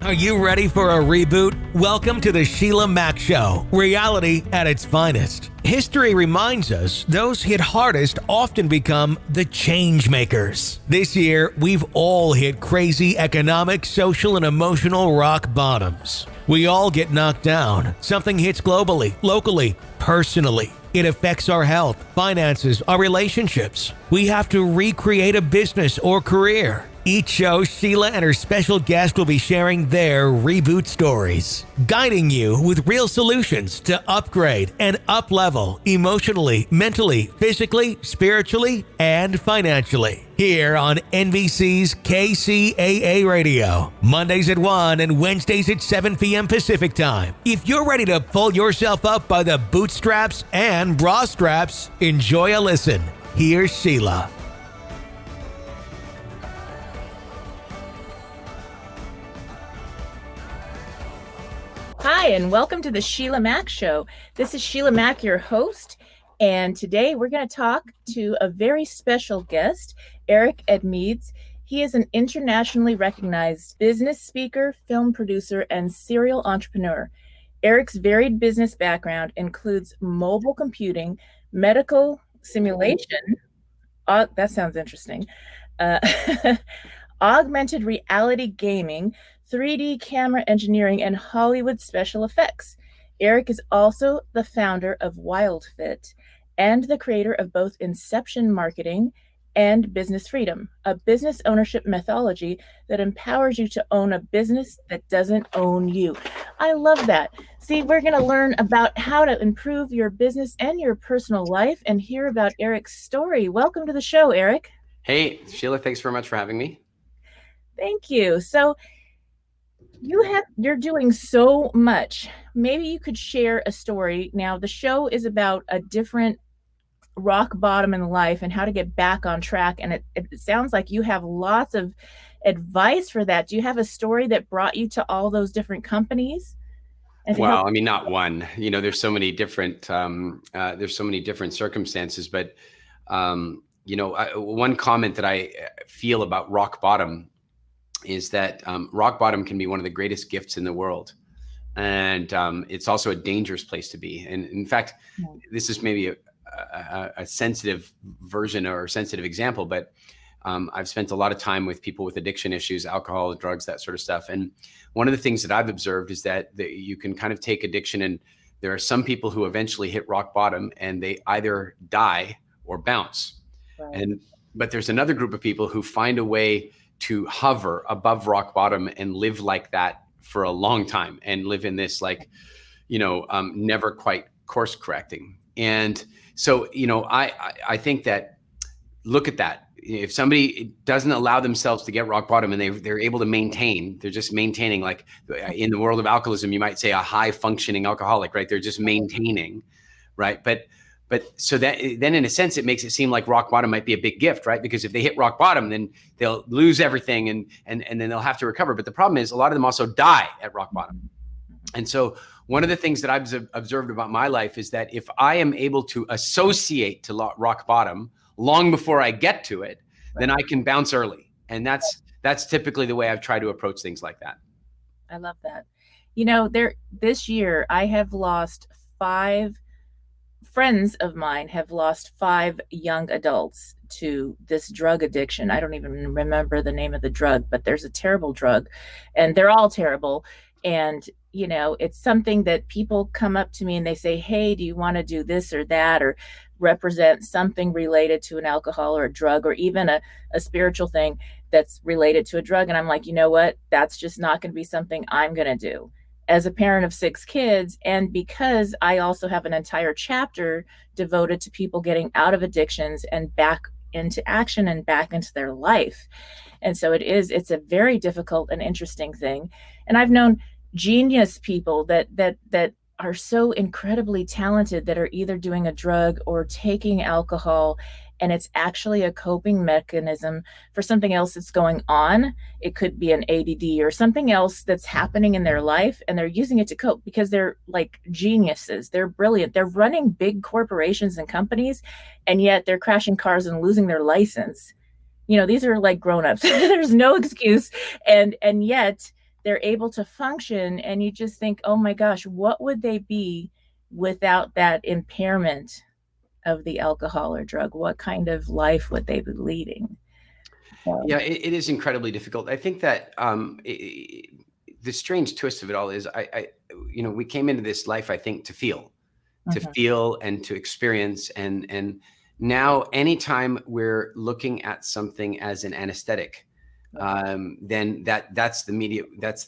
Are you ready for a reboot? Welcome to the Sheila Mac Show, reality at its finest. History reminds us those hit hardest often become the change makers. This year, we've all hit crazy economic, social, and emotional rock bottoms. We all get knocked down. Something hits globally, locally, personally. It affects our health, finances, our relationships. We have to recreate a business or career. Each show, Sheila and her special guest will be sharing their reboot stories, guiding you with real solutions to upgrade and up-level emotionally, mentally, physically, spiritually, and financially. Here on NBC's KCAA Radio, Mondays at 1 and Wednesdays at 7 p.m. Pacific Time. If you're ready to pull yourself up by the bootstraps and bra straps, enjoy a listen. Here's Sheila. Hi, and welcome to the Sheila Mac Show. This is Sheila Mac, your host, and today we're going to talk to a very special guest, Eric Edmeades. He is an internationally recognized business speaker, film producer, and serial entrepreneur. Eric's varied business background includes mobile computing, medical simulation, that sounds interesting, augmented reality gaming, 3D camera engineering, and Hollywood special effects. Eric is also the founder of Wildfit and the creator of both Inception marketing and Business Freedom, a business ownership methodology that empowers you to own a business that doesn't own you. I love that. See, we're going to learn about how to improve your business and your personal life and hear about Eric's story. Welcome to the show, Eric. Hey, Sheila, thanks very much for having me. Thank you. So, you're doing so much. Maybe you could share a story. Now, the show is about a different rock bottom in life and how to get back on track. And it sounds like you have lots of advice for that. Do you have a story that brought you to all those different companies? Well, I mean, not one. You know, there's so many different circumstances. But one comment that I feel about rock bottom is that rock bottom can be one of the greatest gifts in the world. And it's also a dangerous place to be. And in fact, this is maybe a sensitive version or sensitive example, but I've spent a lot of time with people with addiction issues, alcohol, drugs, that sort of stuff. And one of the things that I've observed is that you can kind of take addiction, and there are some people who eventually hit rock bottom and they either die or bounce. Right. But there's another group of people who find a way to hover above rock bottom and live like that for a long time and live in this never quite course correcting. And so, I think that, look at that. If somebody doesn't allow themselves to get rock bottom and they're able to maintain, they're just maintaining, like in the world of alcoholism, you might say a high functioning alcoholic, right? They're just maintaining, right? But so that then in a sense, it makes it seem like rock bottom might be a big gift, right? Because if they hit rock bottom, then they'll lose everything and then they'll have to recover. But the problem is a lot of them also die at rock bottom. And so one of the things that I've observed about my life is that if I am able to associate to rock bottom long before I get to it, then I can bounce early. And that's typically the way I've tried to approach things like that. I love that. This year I have lost 5 friends of mine have lost 5 young adults to this drug addiction. I don't even remember the name of the drug, but there's a terrible drug and they're all terrible. And, it's something that people come up to me and they say, hey, do you want to do this or that, or represent something related to an alcohol or a drug, or even a spiritual thing that's related to a drug. And I'm like, you know what? That's just not going to be something I'm going to do. As a parent of 6 kids, and because I also have an entire chapter devoted to people getting out of addictions and back into action and back into their life. And so it's a very difficult and interesting thing. And I've known genius people that are so incredibly talented that are either doing a drug or taking alcohol, and it's actually a coping mechanism for something else that's going on. It could be an ADD or something else that's happening in their life, and they're using it to cope because they're like geniuses. They're brilliant. They're running big corporations and companies, and yet they're crashing cars and losing their license. These are like grown-ups. There's no excuse. And yet they're able to function, and you just think, oh my gosh, what would they be without that impairment of the alcohol or drug? What kind of life would they be leading? So, Yeah, it is incredibly difficult. I think that the strange twist of it all is we came into this life, I think, to feel and to experience. And now anytime we're looking at something as an anesthetic, then that's the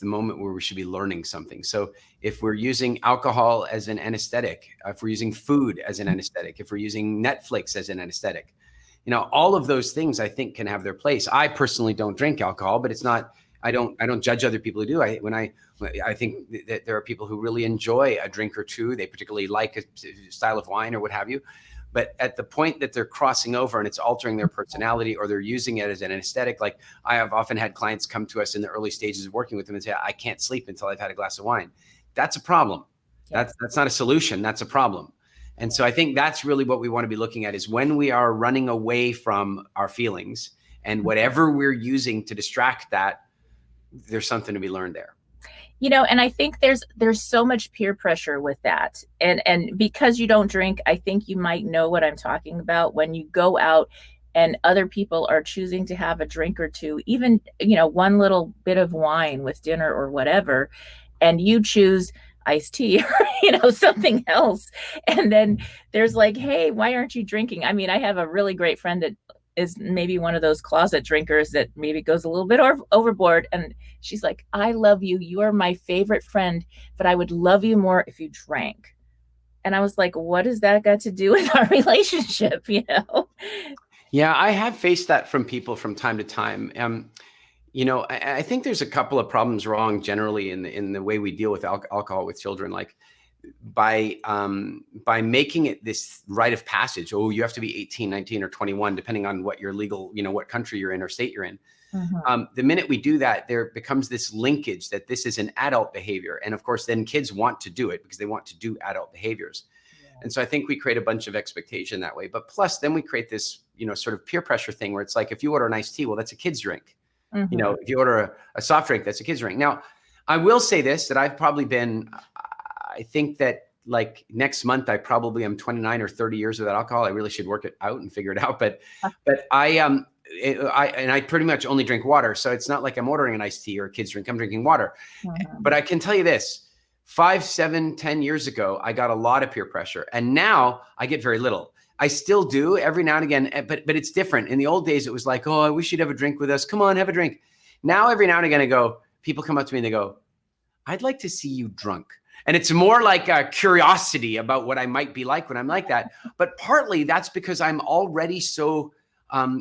moment where we should be learning something. So if we're using alcohol as an anesthetic, if we're using food as an anesthetic, if we're using Netflix as an anesthetic, all of those things I think can have their place. I personally don't drink alcohol, but it's not, I don't judge other people who do. I think that there are people who really enjoy a drink or two. They particularly like a style of wine or what have you. But at the point that they're crossing over and it's altering their personality, or they're using it as an anesthetic, like I have often had clients come to us in the early stages of working with them and say, I can't sleep until I've had a glass of wine. That's a problem. That's not a solution. That's a problem. And so I think that's really what we want to be looking at, is when we are running away from our feelings and whatever we're using to distract that, there's something to be learned there. And I think there's so much peer pressure with that. And because you don't drink, I think you might know what I'm talking about when you go out and other people are choosing to have a drink or two, even, one little bit of wine with dinner or whatever, and you choose iced tea or, something else. And then there's like, hey, why aren't you drinking? I mean, I have a really great friend that is maybe one of those closet drinkers that maybe goes a little bit overboard. And she's like, I love you. You are my favorite friend, but I would love you more if you drank. And I was like, what does that got to do with our relationship? Yeah, I have faced that from people from time to time. I think there's a couple of problems wrong generally in the way we deal with alcohol with children. Like by making it this rite of passage, oh, you have to be 18, 19, or 21, depending on what your legal, what country you're in or state you're in. The minute we do that, there becomes this linkage that this is an adult behavior. And of course, then kids want to do it because they want to do adult behaviors. And so I think we create a bunch of expectation that way. But plus, then we create this, sort of peer pressure thing where it's like, if you order an iced tea, well, that's a kid's drink. If you order a soft drink, that's a kid's drink. Now, I will say this, that I've probably been, I think that like next month, I probably am 29 or 30 years without alcohol. I really should work it out and figure it out. But I pretty much only drink water. So it's not like I'm ordering an iced tea or a kid's drink. I'm drinking water. But I can tell you this, 5, 7, 10 years ago, I got a lot of peer pressure. And now I get very little. I still do every now and again, but it's different. In the old days, it was like, oh, I wish you'd have a drink with us. Come on, have a drink. Now, every now and again, people come up to me and they go, I'd like to see you drunk. And it's more like a curiosity about what I might be like when I'm like that. But partly that's because I'm already so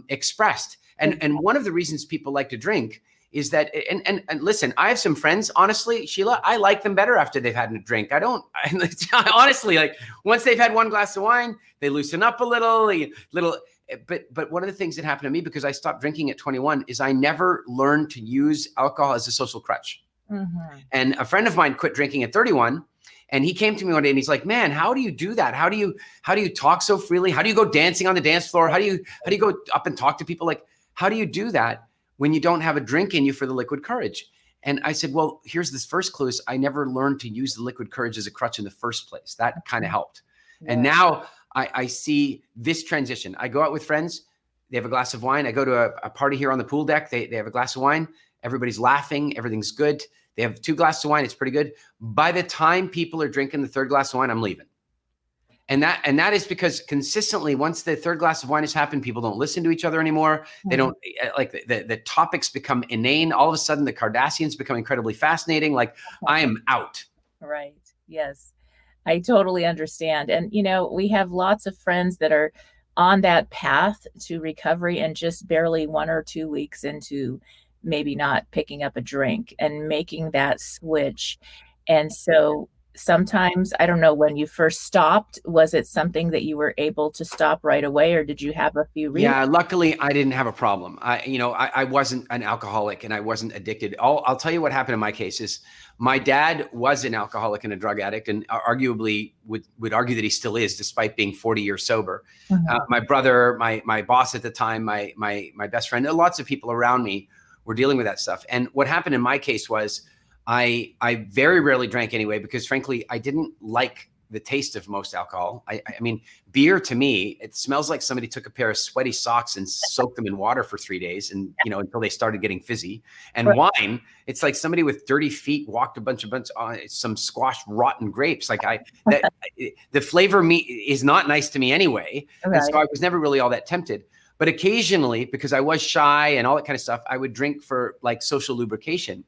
expressed. And one of the reasons people like to drink is that, and listen, I have some friends, honestly, Sheila, I like them better after they've had a drink. Honestly, like once they've had one glass of wine, they loosen up a little. But one of the things that happened to me, because I stopped drinking at 21, is I never learned to use alcohol as a social crutch. And a friend of mine quit drinking at 31. And he came to me one day and he's like, man, how do you do that? How do you talk so freely? How do you go dancing on the dance floor? How do you go up and talk to people? Like, how do you do that when you don't have a drink in you for the liquid courage? And I said, well, here's this first clue. I never learned to use the liquid courage as a crutch in the first place. That kind of helped. Yeah. And now I see this transition. I go out with friends. They have a glass of wine. I go to a party here on the pool deck. They have a glass of wine. Everybody's laughing. Everything's good. They have 2 glasses of wine. It's pretty good. By the time people are drinking the 3rd glass of wine, I'm leaving. And that is because consistently, once the 3rd glass of wine has happened, people don't listen to each other anymore. They don't like the topics become inane. All of a sudden, the Kardashians become incredibly fascinating. Like I am out. Right. Yes, I totally understand. And, we have lots of friends that are on that path to recovery and just barely 1 or 2 weeks into maybe not picking up a drink and making that switch. And so sometimes, I don't know, when you first stopped, was it something that you were able to stop right away, or did you have a few reasons? Yeah, luckily I didn't have a problem. I wasn't an alcoholic and I wasn't addicted. I'll tell you what happened in my case is my dad was an alcoholic and a drug addict, and arguably would argue that he still is, despite being 40 years sober. My brother, my boss at the time, my best friend, lots of people around me were dealing with that stuff. And what happened in my case was I very rarely drank anyway, because frankly, I didn't like the taste of most alcohol. I mean, beer to me, it smells like somebody took a pair of sweaty socks and soaked them in water for 3 days, and until they started getting fizzy. And Right. wine, it's like somebody with dirty feet walked a bunch some squashed rotten grapes. Like the flavor is not nice to me anyway. Right. And so I was never really all that tempted. But occasionally, because I was shy and all that kind of stuff, I would drink for like social lubrication.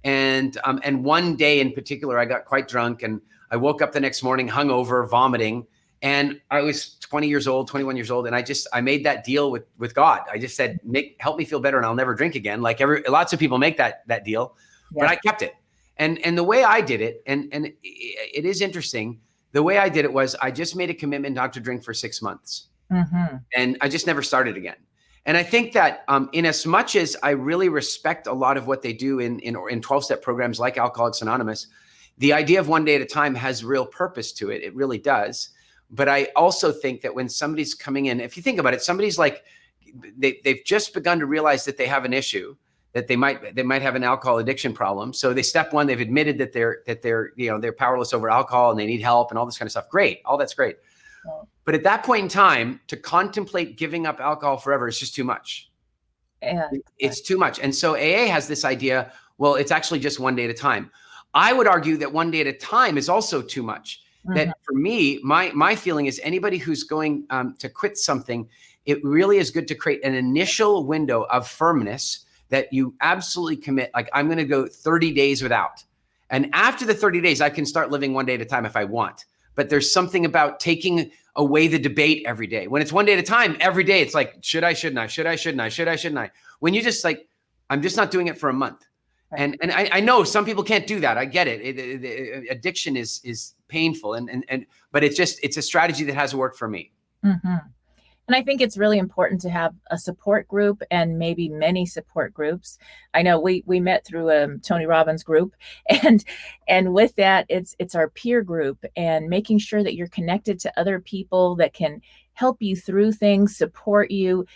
And one day in particular, I got quite drunk, and I woke up the next morning hungover, vomiting, and I was 21 years old. And I made that deal with God. I just said, help me feel better and I'll never drink again. Like lots of people make that deal, yeah. But I kept it. And the way I did it, and it is interesting, the way I did it was I just made a commitment not to drink for 6 months. Mm-hmm. And I just never started again. And I think that in as much as I really respect a lot of what they do in 12-step programs like Alcoholics Anonymous, the idea of one day at a time has real purpose to it. It really does. But I also think that when somebody's coming in, if you think about it, somebody's like, they've just begun to realize that they have an issue, that they might have an alcohol addiction problem. So step one, they've admitted that they're powerless over alcohol and they need help and all this kind of stuff. Great. All that's great. But at that point in time, to contemplate giving up alcohol forever is just too much. Yeah. It's too much. And so AA has this idea, well, it's actually just one day at a time. I would argue that one day at a time is also too much. Mm-hmm. That for me, my feeling is anybody who's going to quit something, it really is good to create an initial window of firmness that you absolutely commit. Like, I'm going to go 30 days without. And after the 30 days, I can start living one day at a time if I want. But there's something about taking away the debate every day. When it's one day at a time, every day, it's like, should I, shouldn't I? Should I, shouldn't I? Should I, shouldn't I? When you just like, I'm just not doing it for a month. Right. And I know some people can't do that. I get it. Addiction is painful. But it's a strategy that has worked for me. Mm-hmm. And I think it's really important to have a support group and maybe many support groups. I know we met through Tony Robbins group, and with that, it's our peer group, and making sure that you're connected to other people that can help you through things, support you,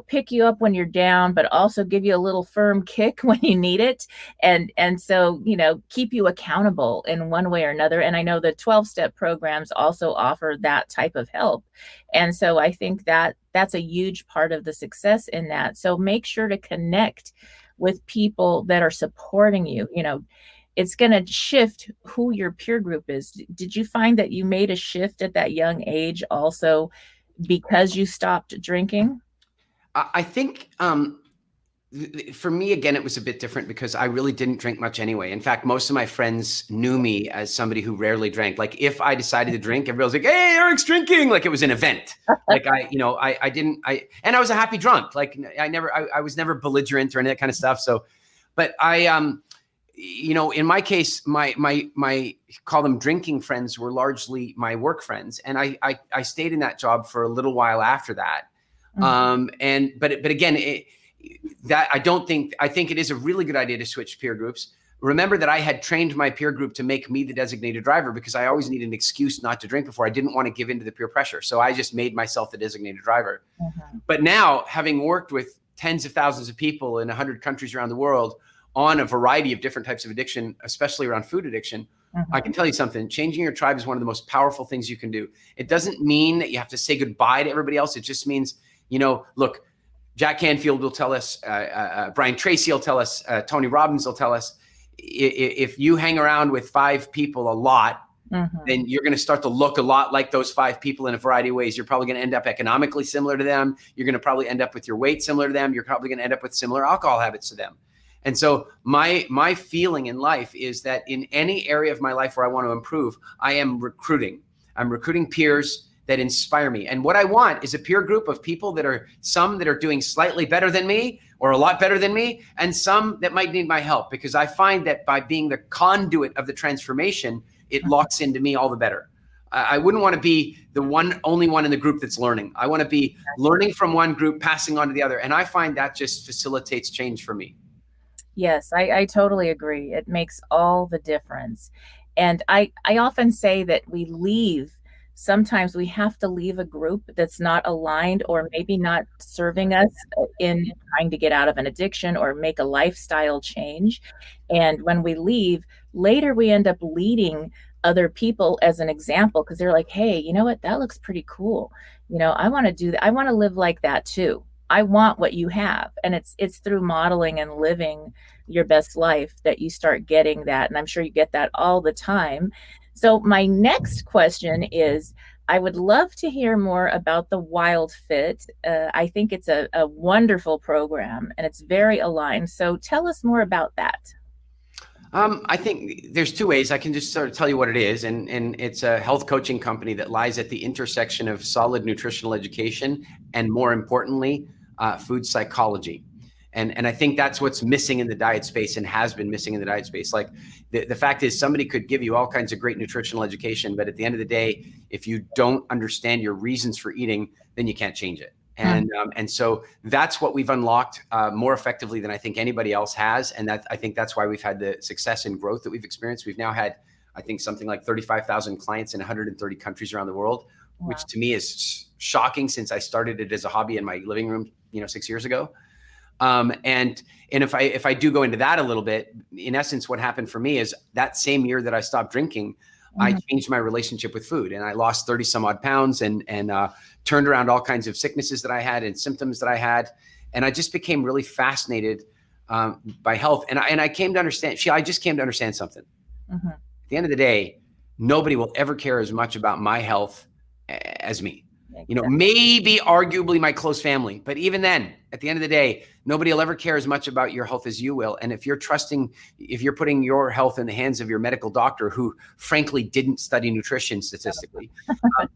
pick you up when you're down, but also give you a little firm kick when you need it. And so, keep you accountable in one way or another. And I know the 12-step programs also offer that type of help. And so I think that that's a huge part of the success in that. So make sure to connect with people that are supporting you. It's going to shift who your peer group is. Did you find that you made a shift at that young age also because you stopped drinking? I think for me, again, it was a bit different because I really didn't drink much anyway. In fact, most of my friends knew me as somebody who rarely drank. Like, if I decided to drink, everybody was like, "Hey, Eric's drinking!" Like it was an event. Like and I was a happy drunk. Like I was never belligerent or any of that kind of stuff. So, but in my case, my call them drinking friends were largely my work friends. And I stayed in that job for a little while after that. Mm-hmm. But again, I think it is a really good idea to switch peer groups. Remember that I had trained my peer group to make me the designated driver because I always needed an excuse not to drink before. I didn't want to give in to the peer pressure. So I just made myself the designated driver. Mm-hmm. But now, having worked with tens of thousands of people in 100 countries around the world on a variety of different types of addiction, especially around food addiction, mm-hmm. I can tell you something. Changing your tribe is one of the most powerful things you can do. It doesn't mean that you have to say goodbye to everybody else. It just means, look, Jack Canfield will tell us, Brian Tracy will tell us, Tony Robbins will tell us, if you hang around with 5 people a lot, mm-hmm. then you're going to start to look a lot like those 5 people in a variety of ways. You're probably going to end up economically similar to them. You're going to probably end up with your weight similar to them. You're probably going to end up with similar alcohol habits to them. And so my feeling in life is that in any area of my life where I want to improve, I am recruiting. I'm recruiting peers that inspire me. And what I want is a peer group of people that are doing slightly better than me or a lot better than me, and some that might need my help, because I find that by being the conduit of the transformation, it locks into me all the better. I wouldn't want to be the only one in the group that's learning. I want to be learning from one group, passing on to the other. And I find that just facilitates change for me. Yes, I totally agree. It makes all the difference. And I often say that we leave sometimes we have to leave a group that's not aligned or maybe not serving us in trying to get out of an addiction or make a lifestyle change. And when we leave, later we end up leading other people as an example, because they're like, hey, you know what, that looks pretty cool. I want to do that. I want to live like that too. I want what you have. And it's through modeling and living your best life that you start getting that. And I'm sure you get that all the time. So my next question is, I would love to hear more about the Wildfit. I think it's a wonderful program and it's very aligned. So tell us more about that. I think there's two ways. I can just sort of tell you what it is. And it's a health coaching company that lies at the intersection of solid nutritional education and, more importantly, food psychology. And I think that's what's missing in the diet space and has been missing in the diet space. Like the fact is, somebody could give you all kinds of great nutritional education, but at the end of the day, if you don't understand your reasons for eating, then you can't change it. And so that's what we've unlocked more effectively than I think anybody else has. And I think that's why we've had the success and growth that we've experienced. We've now had, I think, something like 35,000 clients in 130 countries around the world, wow, which to me is shocking since I started it as a hobby in my living room, 6 years ago. And if I do go into that a little bit, in essence, what happened for me is that same year that I stopped drinking, I changed my relationship with food, and I lost 30 some odd pounds and turned around all kinds of sicknesses that I had and symptoms that I had. And I just became really fascinated by health. And I came to understand, I just came to understand something. At the end of the day, nobody will ever care as much about my health as me. Exactly. Maybe arguably my close family, but even then, at the end of the day, nobody will ever care as much about your health as you will. And if you're putting your health in the hands of your medical doctor, who frankly didn't study nutrition statistically,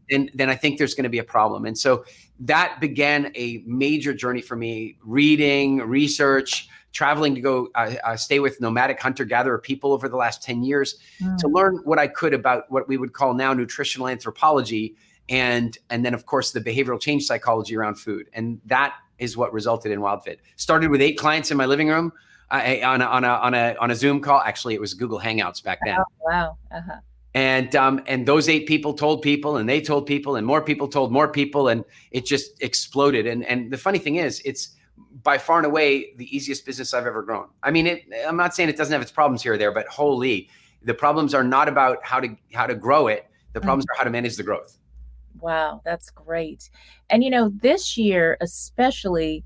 then I think there's going to be a problem. And so that began a major journey for me, reading, research, traveling to go stay with nomadic hunter-gatherer people over the last 10 years to learn what I could about what we would call now nutritional anthropology. And then, of course, the behavioral change psychology around food. And that is what resulted in Wildfit. Started with 8 clients in my living room on a Zoom call. Actually, it was Google Hangouts back then. Oh, wow. And those 8 people told people, and they told people, and more people told more people, and it just exploded. And the funny thing is, it's by far and away the easiest business I've ever grown. I mean, I'm not saying it doesn't have its problems here or there, but holy, the problems are not about how to grow it. The problems are how to manage the growth. Wow, that's great. And, this year, especially,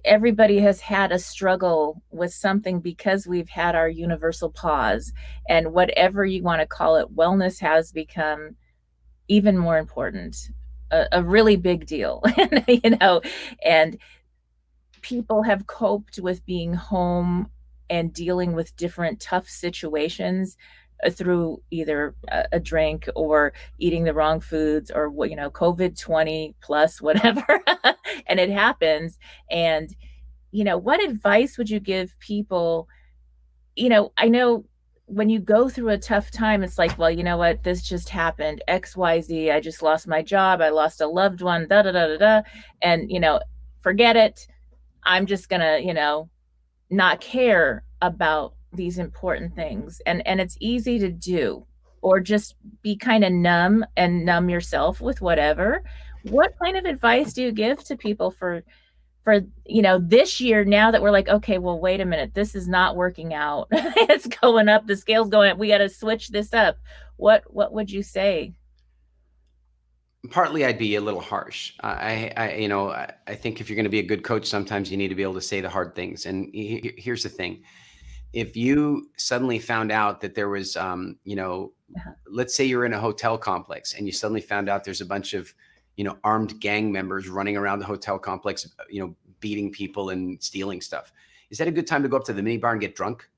everybody has had a struggle with something because we've had our universal pause, and whatever you want to call it, wellness has become even more important, a really big deal, and people have coped with being home and dealing with different tough situations through either a drink or eating the wrong foods or COVID 20 plus whatever. And it happens. And what advice would you give people? I know when you go through a tough time, it's like, well, you know what, this just happened, XYZ, I just lost my job, I lost a loved one, da da da da da, and forget it, I'm just gonna not care about these important things. And it's easy to do, or just be kind of numb yourself with whatever. What kind of advice do you give to people for this year, now that we're like, okay, well, wait a minute, this is not working out. It's going up, the scale's going up, we got to switch this up. What would you say? Partly I'd be a little harsh. I think if you're going to be a good coach, sometimes you need to be able to say the hard things. And here's the thing. If you suddenly found out that there was, let's say you're in a hotel complex and you suddenly found out there's a bunch of, armed gang members running around the hotel complex, beating people and stealing stuff. Is that a good time to go up to the minibar and get drunk?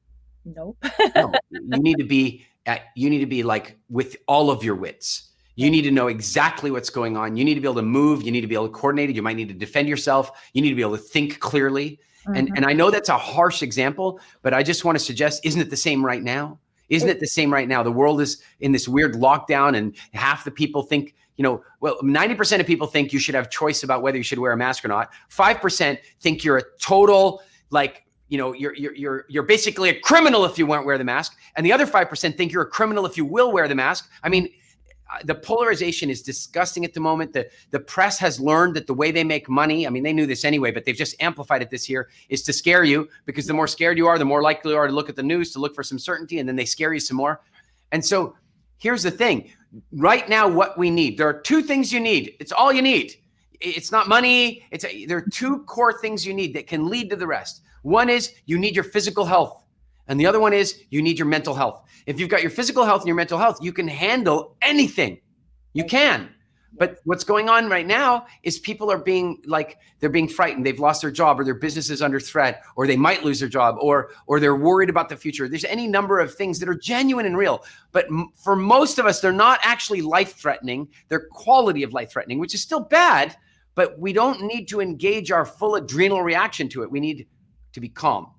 Nope. No, you need to be like with all of your wits. You need to know exactly what's going on. You need to be able to move. You need to be able to coordinate it. You might need to defend yourself. You need to be able to think clearly. And I know that's a harsh example, but I just want to suggest, isn't it the same right now? Isn't it the same right now? The world is in this weird lockdown, and half the people think, 90% of people think you should have choice about whether you should wear a mask or not. 5% think you're a total, you're basically a criminal if you won't wear the mask. And the other 5% think you're a criminal if you will wear the mask. I mean, the polarization is disgusting at the moment. The press has learned that the way they make money, I mean, they knew this anyway, but they've just amplified it this year, is to scare you, because the more scared you are, the more likely you are to look at the news, to look for some certainty, and then they scare you some more. And so here's the thing. Right now, what we need, there are two things you need. It's all you need. It's not money. There are two core things you need that can lead to the rest. One is you need your physical health. And the other one is you need your mental health. If you've got your physical health and your mental health, you can handle anything. You can. But what's going on right now is people are being they're being frightened. They've lost their job, or their business is under threat, or they might lose their job, or they're worried about the future. There's any number of things that are genuine and real. But for most of us, they're not actually life-threatening. They're quality of life-threatening, which is still bad, but we don't need to engage our full adrenal reaction to it. We need to be calm.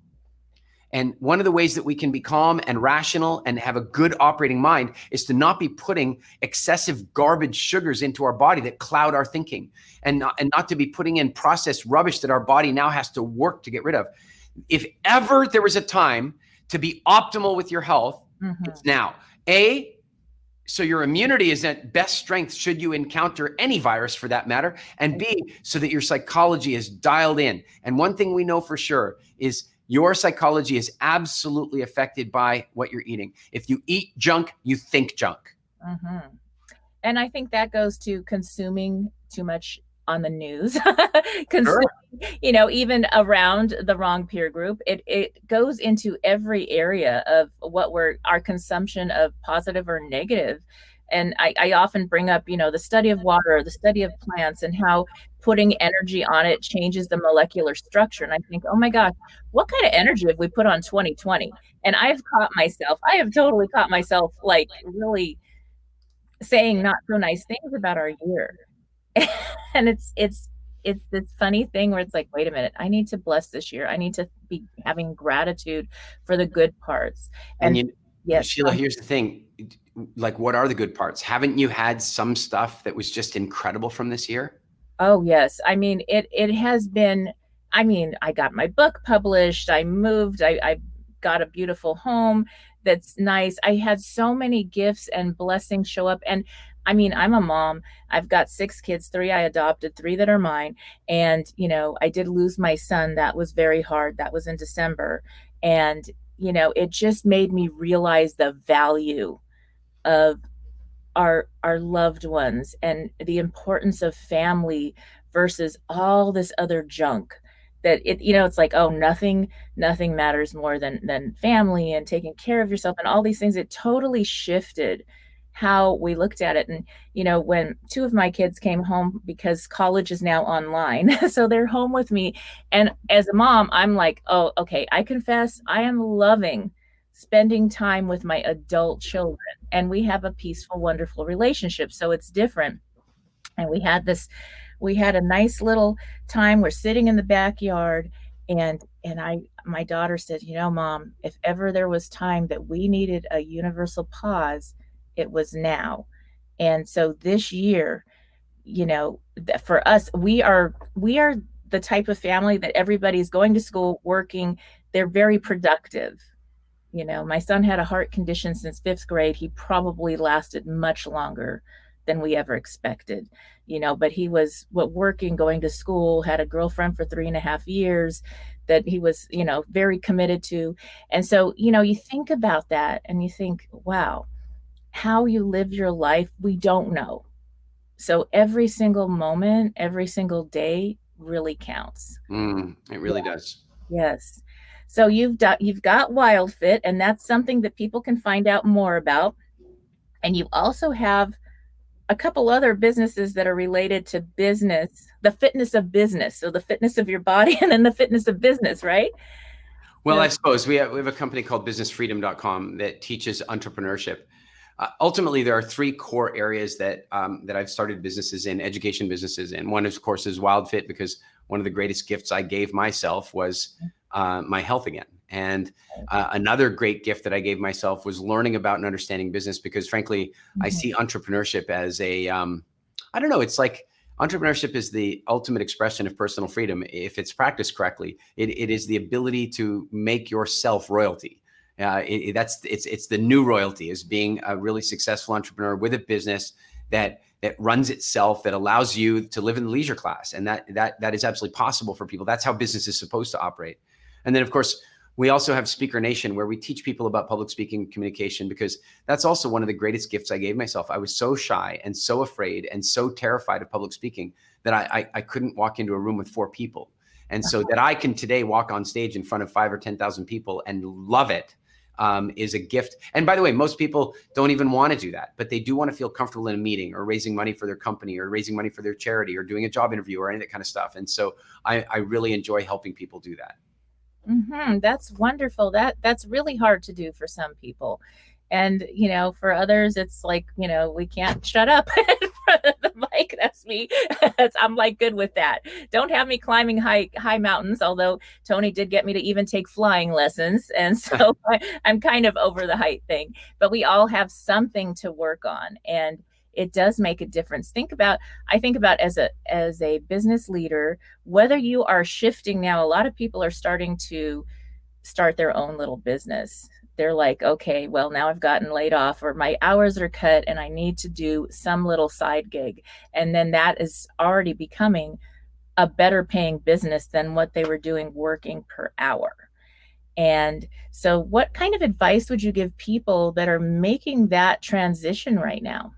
And one of the ways that we can be calm and rational and have a good operating mind is to not be putting excessive garbage sugars into our body that cloud our thinking, and not to be putting in processed rubbish that our body now has to work to get rid of. If ever there was a time to be optimal with your health, it's now. So your immunity is at best strength should you encounter any virus for that matter, and B, so that your psychology is dialed in. And one thing we know for sure is your psychology is absolutely affected by what you're eating. If you eat junk, you think junk. And I think that goes to consuming too much on the news, even around the wrong peer group. It goes into every area of our consumption of positive or negative. And I often bring up, the study of water, the study of plants, and how putting energy on it changes the molecular structure. And I think, oh my gosh, what kind of energy have we put on 2020? And I have totally caught myself really saying not so nice things about our year. And it's this funny thing where it's like, wait a minute, I need to bless this year. I need to be having gratitude for the good parts. And yes, Sheila, here's the thing. What are the good parts? Haven't you had some stuff that was just incredible from this year? Oh, yes. I mean, it has been, I got my book published. I moved. I got a beautiful home that's nice. I had so many gifts and blessings show up. And I'm a mom. I've got 6 kids, 3 I adopted, 3 that are mine. And, I did lose my son. That was very hard. That was in December. And, it just made me realize the value of our loved ones and the importance of family versus all this other junk that it's like, oh, nothing matters more than family and taking care of yourself and all these things. It totally shifted how we looked at it. And, when 2 of my kids came home, because college is now online, so they're home with me. And as a mom, I'm like, oh, okay, I confess I am loving spending time with my adult children, and we have a peaceful, wonderful relationship. So it's different. And we had a nice little time. We're sitting in the backyard, and my daughter said, Mom, if ever there was time that we needed a universal pause, it was now. And so this year, for us, we are the type of family that everybody's going to school, working. They're very productive. My son had a heart condition since 5th grade. He probably lasted much longer than we ever expected, but he was working, going to school, had a girlfriend for 3.5 years that he was, very committed to. And so, you think about that and you think, wow, how you live your life, we don't know. So every single moment, every single day really counts. It really does. Yes. So you've got Wildfit, and that's something that people can find out more about. And you also have a couple other businesses that are related to business, the fitness of business. So the fitness of your body and then the fitness of business, right? Well, I suppose we have a company called businessfreedom.com that teaches entrepreneurship. Ultimately, there are 3 core areas that I've started businesses in, education businesses in. One, of course, is Wildfit, because one of the greatest gifts I gave myself was my health again. And another great gift that I gave myself was learning about and understanding business, because frankly, I see entrepreneurship as I don't know, it's like entrepreneurship is the ultimate expression of personal freedom. If it's practiced correctly, it is the ability to make yourself royalty. It's the new royalty, is being a really successful entrepreneur with a business that runs itself, that allows you to live in the leisure class. And that is absolutely possible for people. That's how business is supposed to operate. And then, of course, we also have Speaker Nation, where we teach people about public speaking communication, because that's also one of the greatest gifts I gave myself. I was so shy and so afraid and so terrified of public speaking that I couldn't walk into a room with 4 people. And so that I can today walk on stage in front of 5,000 or 10,000 people and love it, is a gift. And by the way, most people don't even want to do that, but they do want to feel comfortable in a meeting, or raising money for their company, or raising money for their charity, or doing a job interview, or any of that kind of stuff. And so I really enjoy helping people do that. That's wonderful. That's really hard to do for some people. And, for others, it's like, we can't shut up in front of the mic. That's me. I'm like good with that. Don't have me climbing high mountains, although Tony did get me to even take flying lessons. And so I'm kind of over the height thing, but we all have something to work on. And it does make a difference. I think about as a business leader, whether you are shifting now, a lot of people are starting to start their own little business. They're like, okay, well, now I've gotten laid off, or my hours are cut and I need to do some little side gig. And then that is already becoming a better paying business than what they were doing working per hour. And so what kind of advice would you give people that are making that transition right now?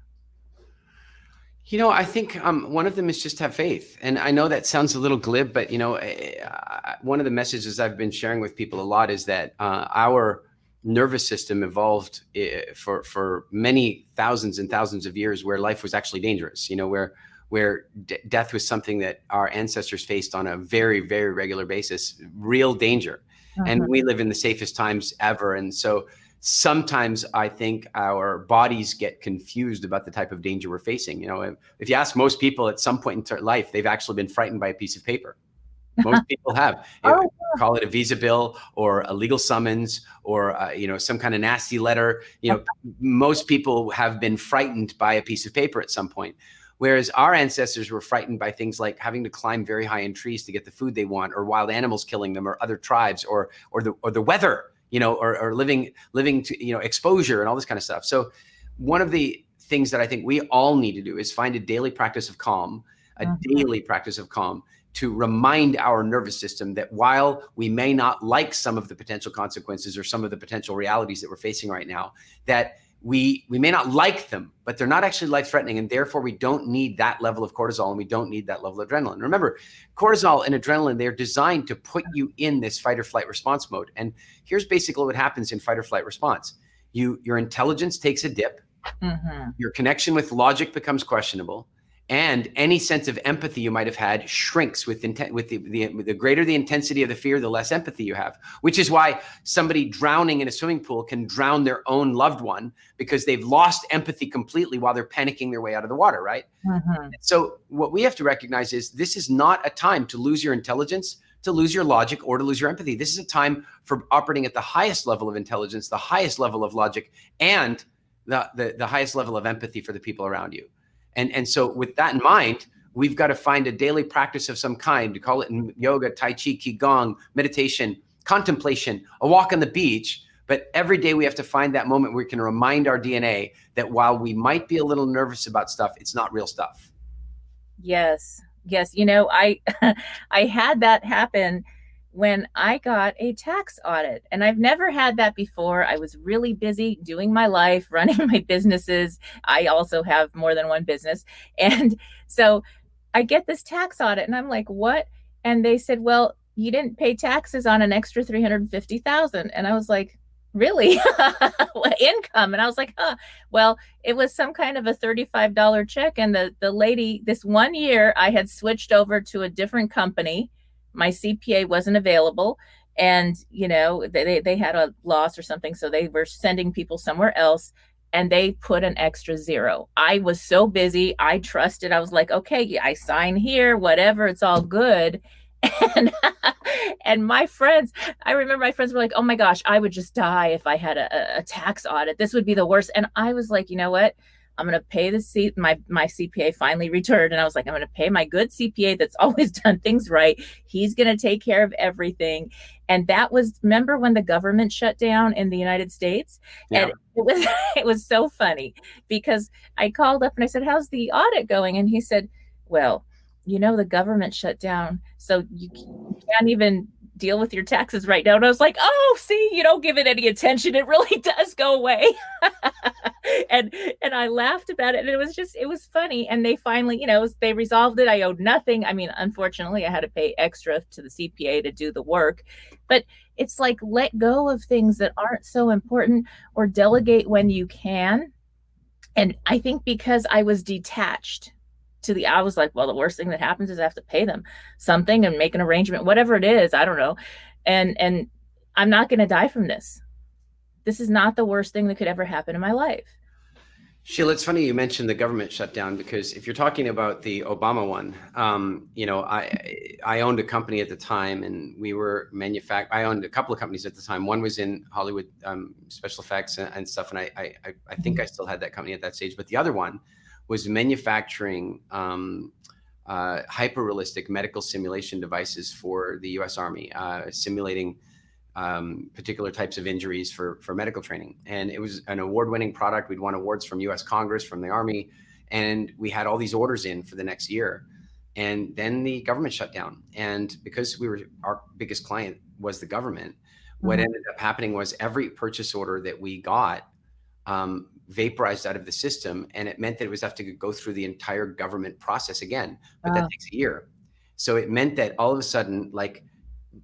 I think one of them is just have faith. And I know that sounds a little glib, but one of the messages I've been sharing with people a lot is that our nervous system evolved for many thousands and thousands of years, where life was actually dangerous, where death was something that our ancestors faced on a very, very regular basis, real danger. And we live in the safest times ever. And so sometimes I think our bodies get confused about the type of danger we're facing. If you ask most people at some point in their life, they've actually been frightened by a piece of paper. Most people have. Call it a visa bill, or a legal summons, or some kind of nasty letter. Most people have been frightened by a piece of paper at some point. Whereas our ancestors were frightened by things like having to climb very high in trees to get the food they want, or wild animals killing them, or other tribes, or the weather, or living to, exposure and all this kind of stuff. So one of the things that I think we all need to do is find a daily practice of calm, to remind our nervous system that while we may not like some of the potential consequences or some of the potential realities that we're facing right now, that we may not like them, but they're not actually life-threatening, and therefore we don't need that level of cortisol, and we don't need that level of adrenaline. Remember, cortisol and adrenaline, they're designed to put you in this fight or flight response mode. And here's basically what happens in fight or flight response. Your intelligence takes a dip, your connection with logic becomes questionable, and any sense of empathy you might have had shrinks with the greater the intensity of the fear, the less empathy you have, which is why somebody drowning in a swimming pool can drown their own loved one, because they've lost empathy completely while they're panicking their way out of the water, right? So what we have to recognize is this is not a time to lose your intelligence, to lose your logic, or to lose your empathy. This is a time for operating at the highest level of intelligence, the highest level of logic, and the highest level of empathy for the people around you. And so with that in mind, we've got to find a daily practice of some kind, to call it in yoga, Tai Chi, Qigong, meditation, contemplation, a walk on the beach. But every day we have to find that moment where we can remind our DNA that while we might be a little nervous about stuff, it's not real stuff. Yes. I had that happen when I got a tax audit, and I've never had that before. I was really busy doing my life, running my businesses. I also have more than one business. And so I get this tax audit and I'm like, what? And they said, well, you didn't pay taxes on an extra $350,000. And I was like, really? Income? And I was like, well, it was some kind of a $35 check. And the lady, this one year I had switched over to a different company. My CPA wasn't available, and they had a loss or something, so they were sending people somewhere else, and they put an extra zero. I was so busy, I trusted. I was like, okay, I sign here, whatever, it's all good. And my friends, I remember my friends were like, oh my gosh, I would just die if I had a tax audit. This would be the worst. And I was like, you know what? I'm going to pay my CPA finally returned. And I was like, I'm going to pay my good CPA that's always done things right. He's going to take care of everything. And that was, remember when the government shut down in the United States? Yeah. And it was so funny because I called up and I said, how's the audit going? And he said, well, the government shut down, so you can't even deal with your taxes right now. And I was like, oh, see, you don't give it any attention. It really does go away. and I laughed about it. And it was funny. And they finally, they resolved it. I owed nothing. I mean, unfortunately, I had to pay extra to the CPA to do the work. But it's like, let go of things that aren't so important, or delegate when you can. And I think because I was detached I was like, well, the worst thing that happens is I have to pay them something and make an arrangement, whatever it is, I don't know. And I'm not going to die from this. This is not the worst thing that could ever happen in my life. Sheila, it's funny you mentioned the government shutdown, because if you're talking about the Obama one, I owned a company at the time, and I owned a couple of companies at the time. One was in Hollywood, special effects and stuff. And I think I still had that company at that stage, but the other one was manufacturing hyper-realistic medical simulation devices for the U.S. Army, simulating particular types of injuries for medical training. And it was an award-winning product. We'd won awards from U.S. Congress, from the Army, and we had all these orders in for the next year. And then the government shut down. And because our biggest client was the government, what ended up happening was every purchase order that we got vaporized out of the system, and it meant that it was have to go through the entire government process again, but that takes a year. So it meant that all of a sudden, like,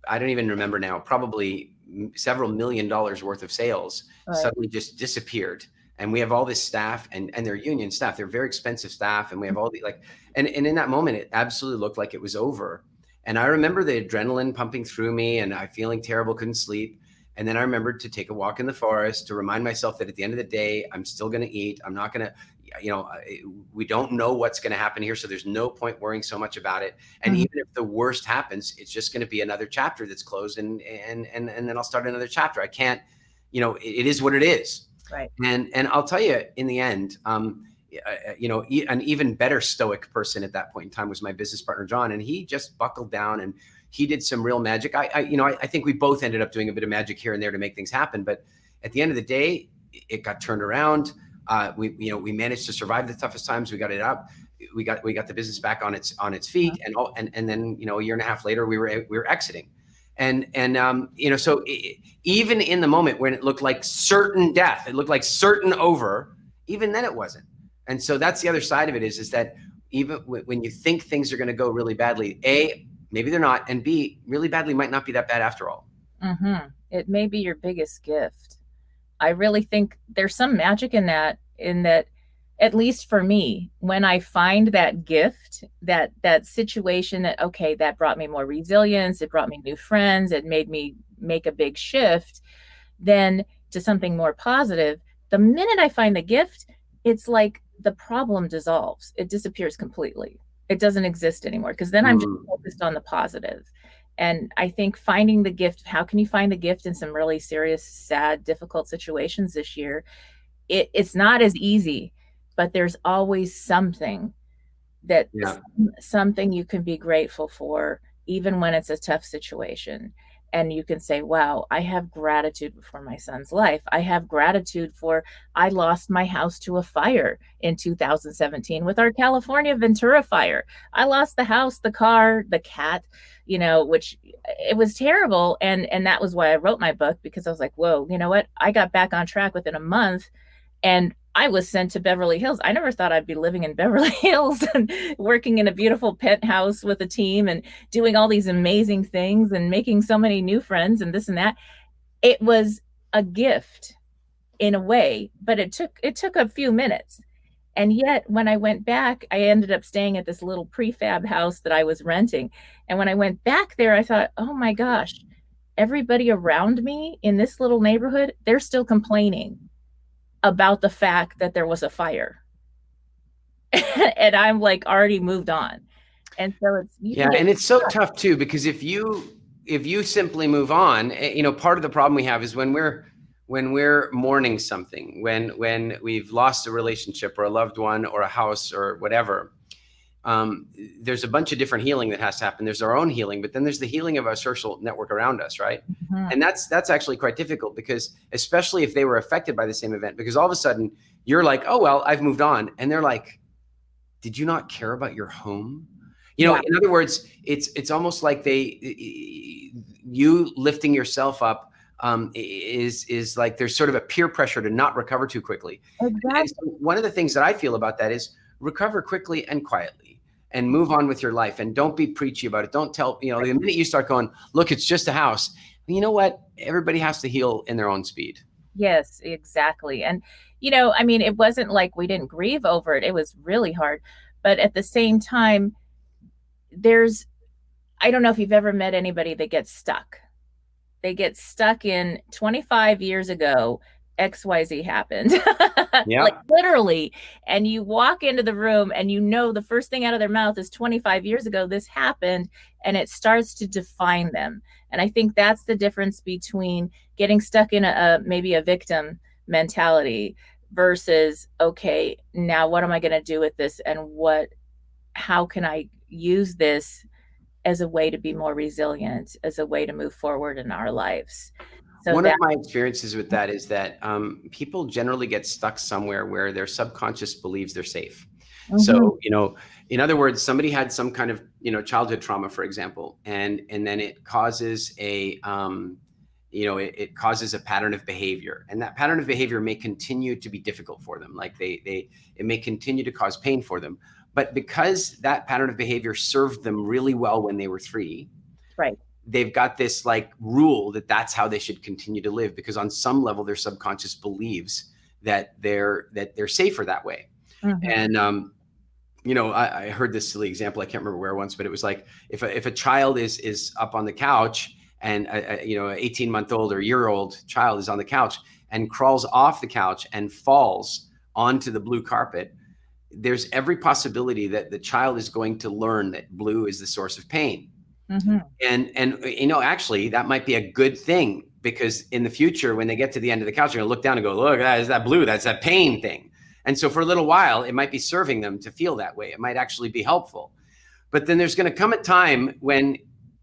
I don't even remember now, probably several $1 million worth of sales suddenly just disappeared. And we have all this staff, and they're union staff, they're very expensive staff, and we have all the and in that moment it absolutely looked like it was over. And I remember the adrenaline pumping through me, and I feeling terrible, couldn't sleep. And then I remembered to take a walk in the forest to remind myself that at the end of the day, I'm still going to eat. I'm not going to, we don't know what's going to happen here. So there's no point worrying so much about it. And even if the worst happens, it's just going to be another chapter that's closed, and then I'll start another chapter. I can't, it is what it is. Right. And I'll tell you, in the end, an even better stoic person at that point in time was my business partner, John, and he just buckled down and he did some real magic. I think we both ended up doing a bit of magic here and there to make things happen. But at the end of the day, it got turned around. We managed to survive the toughest times. We got it up. We got the business back on its feet. And then a year and a half later, we were exiting. And so even in the moment when it looked like certain death, it looked like certain over, even then it wasn't. And so that's the other side of it is that even when you think things are going to go really badly, A, maybe they're not, and B, really badly might not be that bad after all. It may be your biggest gift. I really think there's some magic in that, at least for me, when I find that gift, that situation that brought me more resilience, it brought me new friends, it made me make a big shift, then to something more positive. The minute I find the gift, it's like the problem dissolves. It disappears completely. It doesn't exist anymore, because then I'm just focused on the positive. And I think finding the gift, how can you find the gift in some really serious, sad, difficult situations this year? It's not as easy, but there's always something something you can be grateful for, even when it's a tough situation. And you can say, wow, I have gratitude for my son's life. I have gratitude for, I lost my house to a fire in 2017 with our California Ventura fire. I lost the house, the car, the cat, which it was terrible. And that was why I wrote my book, because I was like, whoa, you know what? I got back on track within a month, and I was sent to Beverly Hills. I never thought I'd be living in Beverly Hills and working in a beautiful penthouse with a team and doing all these amazing things and making so many new friends and this and that. It was a gift in a way, but it took a few minutes. And yet when I went back, I ended up staying at this little prefab house that I was renting. And when I went back there, I thought, oh my gosh, everybody around me in this little neighborhood, they're still complaining about the fact that there was a fire. And I'm like already moved on. And so and it's so tough too, because if you simply move on, part of the problem we have is when we're when we're mourning something, when we've lost a relationship or a loved one or a house or whatever, there's a bunch of different healing that has to happen. There's our own healing, but then there's the healing of our social network around us, right? Mhm. And that's actually quite difficult, because especially if they were affected by the same event, because all of a sudden you're like, oh, well, I've moved on. And they're like, did you not care about your home? You know, in other words, it's almost like you lifting yourself up is like there's sort of a peer pressure to not recover too quickly. Exactly. And so one of the things that I feel about that is recover quickly and quietly and move on with your life, and don't be preachy about it. Don't tell, the minute you start going, look, it's just a house. You know what? Everybody has to heal in their own speed. Yes, exactly. And, I mean, it wasn't like we didn't grieve over it. It was really hard. But at the same time, I don't know if you've ever met anybody that gets stuck. They get stuck in 25 years ago, XYZ happened. Yeah. Like literally. And you walk into the room and the first thing out of their mouth is 25 years ago, this happened, and it starts to define them. And I think that's the difference between getting stuck in maybe a victim mentality versus, okay, now what am I going to do with this? And how can I use this as a way to be more resilient, as a way to move forward in our lives? So one of my experiences with that is that people generally get stuck somewhere where their subconscious believes they're safe. Mm-hmm. So, in other words, somebody had some kind of, childhood trauma, for example, and then it causes it causes a pattern of behavior, and that pattern of behavior may continue to be difficult for them. Like it may continue to cause pain for them, but because that pattern of behavior served them really well when they were 3, right, they've got this like rule that's how they should continue to live, because on some level their subconscious believes that they're safer that way. Mm-hmm. And I heard this silly example, I can't remember where once, but it was like if a child is up on the couch, and an 18-month-old or year-old child is on the couch and crawls off the couch and falls onto the blue carpet, there's every possibility that the child is going to learn that blue is the source of pain. Mm-hmm. And actually that might be a good thing, because in the future, when they get to the end of the couch, they're gonna look down and go, look, that is that blue, that's that pain thing. And so for a little while, it might be serving them to feel that way. It might actually be helpful. But then there's gonna come a time when,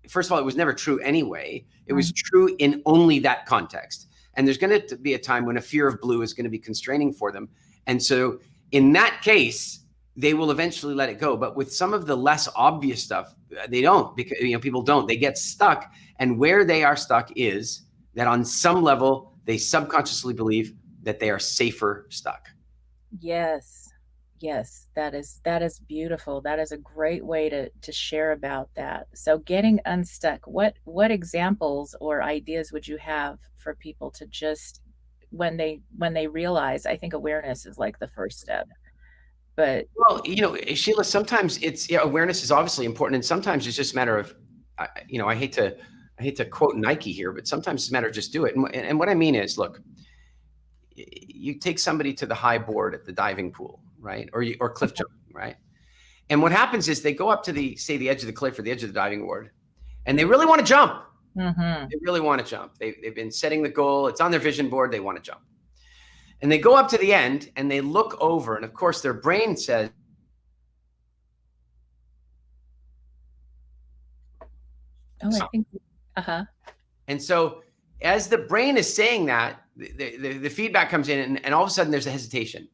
first of all, it was never true anyway. It was true in only that context. And there's gonna be a time when a fear of blue is gonna be constraining for them. And so in that case, they will eventually let it go. But with some of the less obvious stuff, they don't, because people don't. They get stuck, and where they are stuck is that on some level they subconsciously believe that they are safer stuck. Yes, that is beautiful. That is a great way to share about that. So getting unstuck. What examples or ideas would you have for people to just when they realize? I think awareness is like the first step. But Sheila, sometimes it's awareness is obviously important, and sometimes it's just a matter of, I hate to quote Nike here, but sometimes it's a matter of just do it. And what I mean is, look, you take somebody to the high board at the diving pool, right, or cliff jumping, right, and what happens is they go up to the edge of the cliff or the edge of the diving board, and they really want to jump. Mm-hmm. They really want to jump. They've been setting the goal. It's on their vision board. They want to jump. And they go up to the end and they look over, and of course their brain says, I think, And so as the brain is saying that, the feedback comes in, and all of a sudden there's a hesitation.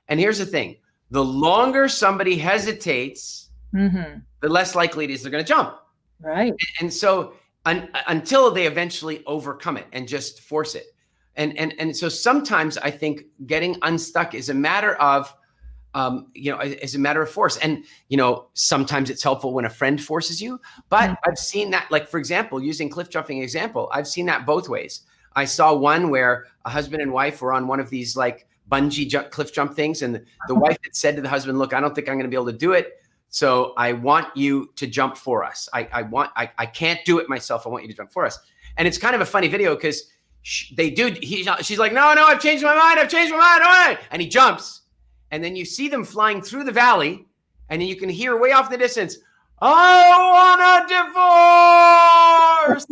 And here's the thing, the longer somebody hesitates, mm-hmm. the less likely it is they're going to jump. Right. And so until they eventually overcome it and just force it. And so sometimes I think getting unstuck is a matter of, is a matter of force. And, sometimes it's helpful when a friend forces you, but I've seen that, like, for example, using cliff jumping example, I've seen that both ways. I saw one where a husband and wife were on one of these like bungee cliff jump things. And the wife had said to the husband, look, I don't think I'm going to be able to do it. So I want you to jump for us. I can't do it myself. I want you to jump for us. And it's kind of a funny video because she's like, no, I've changed my mind. All right. And he jumps. And then you see them flying through the valley. And then you can hear way off in the distance, I want a divorce.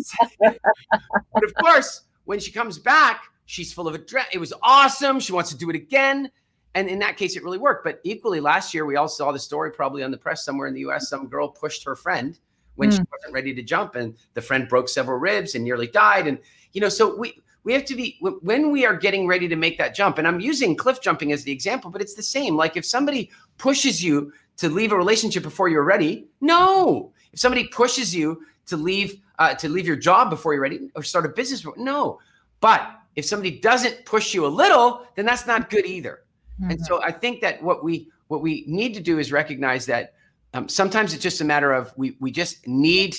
But of course, when she comes back, She's full of it was awesome. She wants to do it again. And in that case, it really worked. But equally, last year, we all saw the story probably on the press somewhere in the US. Some girl pushed her friend when she wasn't ready to jump, and the friend broke several ribs and nearly died. And, so we have to be, when we are getting ready to make that jump, and I'm using cliff jumping as the example, but it's the same. Like if somebody pushes you to leave a relationship before you're ready, no. If somebody pushes you to leave your job before you're ready, or start a business, no. But if somebody doesn't push you a little, then that's not good either. And so I think that what we need to do is recognize that sometimes it's just a matter of we just need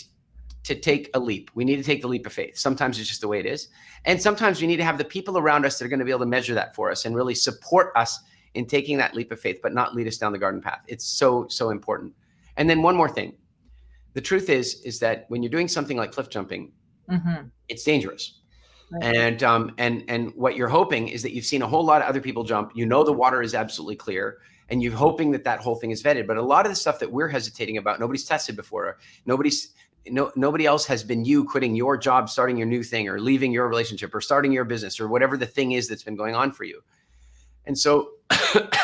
to take a leap. We need to take the leap of faith. Sometimes it's just the way it is. And sometimes we need to have the people around us that are going to be able to measure that for us and really support us in taking that leap of faith, but not lead us down the garden path. It's so, so important. And then one more thing. The truth is that when you're doing something like cliff jumping, it's dangerous. Right. And what you're hoping is that you've seen a whole lot of other people jump. The water is absolutely clear, and you're hoping that whole thing is vetted. But a lot of the stuff that we're hesitating about, nobody's tested before. Nobody else has been you quitting your job, starting your new thing, or leaving your relationship, or starting your business, or whatever the thing is that's been going on for you. And so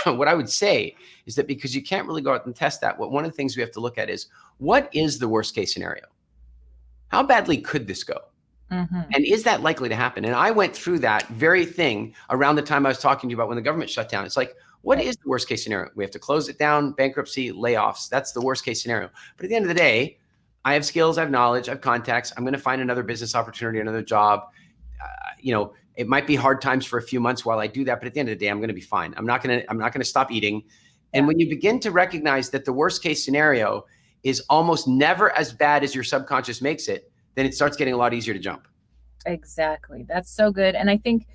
what I would say is that because you can't really go out and test that, one of the things we have to look at is, what is the worst case scenario? How badly could this go? And is that likely to happen? And I went through that very thing around the time I was talking to you about when the government shut down. It's like, what is the worst case scenario? We have to close it down, bankruptcy, layoffs. That's the worst case scenario. But at the end of the day, I have skills, I have knowledge, I have contacts. I'm going to find another business opportunity, another job. It might be hard times for a few months while I do that, but at the end of the day, I'm going to be fine. I'm not going to stop eating. And when you begin to recognize that the worst case scenario is almost never as bad as your subconscious makes it, then it starts getting a lot easier to jump. Exactly. That's so good. And I think,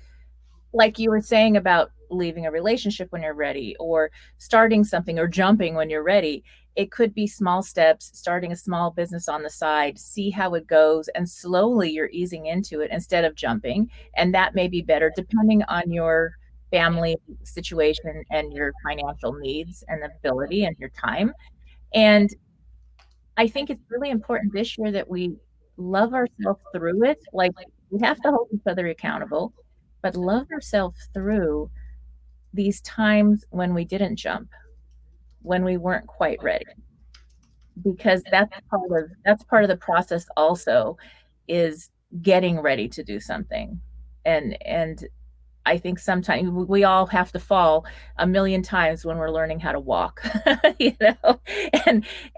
like you were saying about leaving a relationship when you're ready, or starting something, or jumping when you're ready, it could be small steps, starting a small business on the side, see how it goes, and slowly you're easing into it instead of jumping. And that may be better depending on your family situation and your financial needs and ability and your time. And I think it's really important this year that we love ourselves through it. Like, we have to hold each other accountable, but love ourselves through these times when we didn't jump, when we weren't quite ready, because that's part of the process also, is getting ready to do something. And I think sometimes we all have to fall a million times when we're learning how to walk,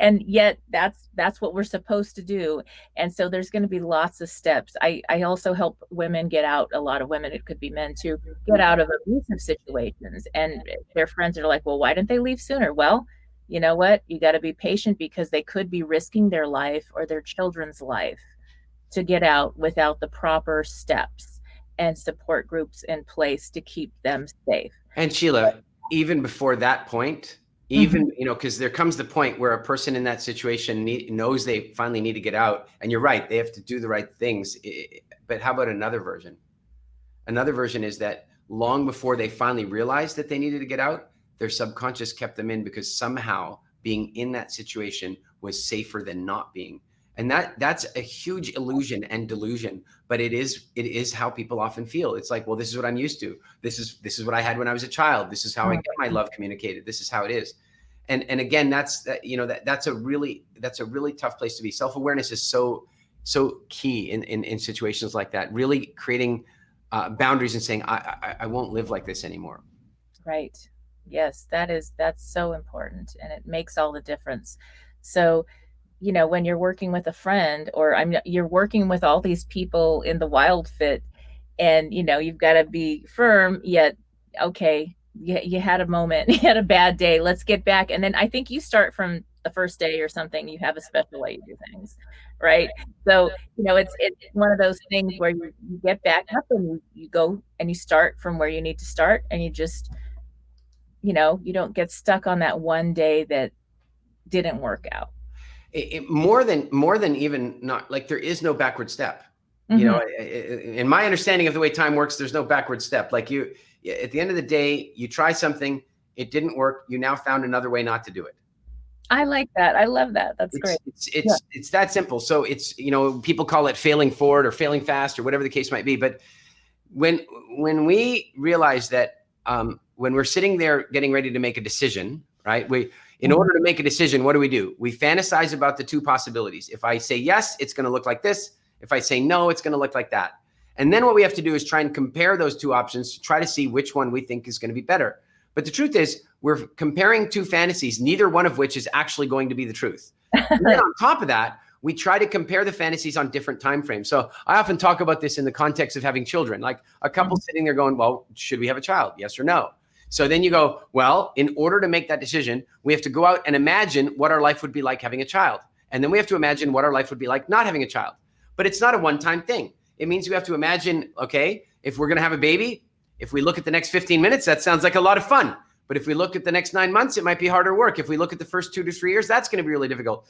and yet that's what we're supposed to do. And so there's going to be lots of steps. I also help women get out, a lot of women, it could be men too, get out of abusive situations. And their friends are like, well, why didn't they leave sooner? Well, you know what? You got to be patient, because they could be risking their life or their children's life to get out without the proper steps and support groups in place to keep them safe. And Sheila, even before that point, because there comes the point where a person in that situation knows they finally need to get out. And you're right, they have to do the right things. But how about another version? Another version is that long before they finally realized that they needed to get out, their subconscious kept them in, because somehow being in that situation was safer than not being. And that's a huge illusion and delusion, but it is how people often feel. It's like, well, this is what I'm used to. This is what I had when I was a child. This is how I get my love communicated. This is how it is. And again, that's a really tough place to be. Self-awareness is so key in situations like that. Really creating boundaries and saying, I won't live like this anymore. Right. Yes, that's so important, and it makes all the difference. So, when you're working with a friend, or you're working with all these people in the Wildfit, and you've got to be firm, yet okay, you had a moment, you had a bad day, let's get back. And then I think you start from the first day or something, you have a special way you do things, right? So it's one of those things where you get back up, and you go and you start from where you need to start, and you just you don't get stuck on that one day that didn't work out. More than even not, like, there is no backward step. In my understanding of the way time works, there's no backward step. Like, at the end of the day, you try something, it didn't work, you now found another way not to do it. I like that. I love that. That's great. It's that simple. So it's, people call it failing forward or failing fast or whatever the case might be. But when we realize that when we're sitting there getting ready to make a decision, right? In order to make a decision, what do? We fantasize about the two possibilities. If I say yes, it's going to look like this. If I say no, it's going to look like that. And then what we have to do is try and compare those two options to try to see which one we think is going to be better. But the truth is, we're comparing two fantasies, neither one of which is actually going to be the truth. And then on top of that, we try to compare the fantasies on different time frames. So I often talk about this in the context of having children, like a couple sitting there going, well, should we have a child? Yes or no? So then you go, well, in order to make that decision, we have to go out and imagine what our life would be like having a child. And then we have to imagine what our life would be like not having a child. But it's not a one-time thing. It means we have to imagine, okay, if we're going to have a baby, if we look at the next 15 minutes, that sounds like a lot of fun. But if we look at the next 9 months, it might be harder work. If we look at the first 2 to 3 years, that's going to be really difficult.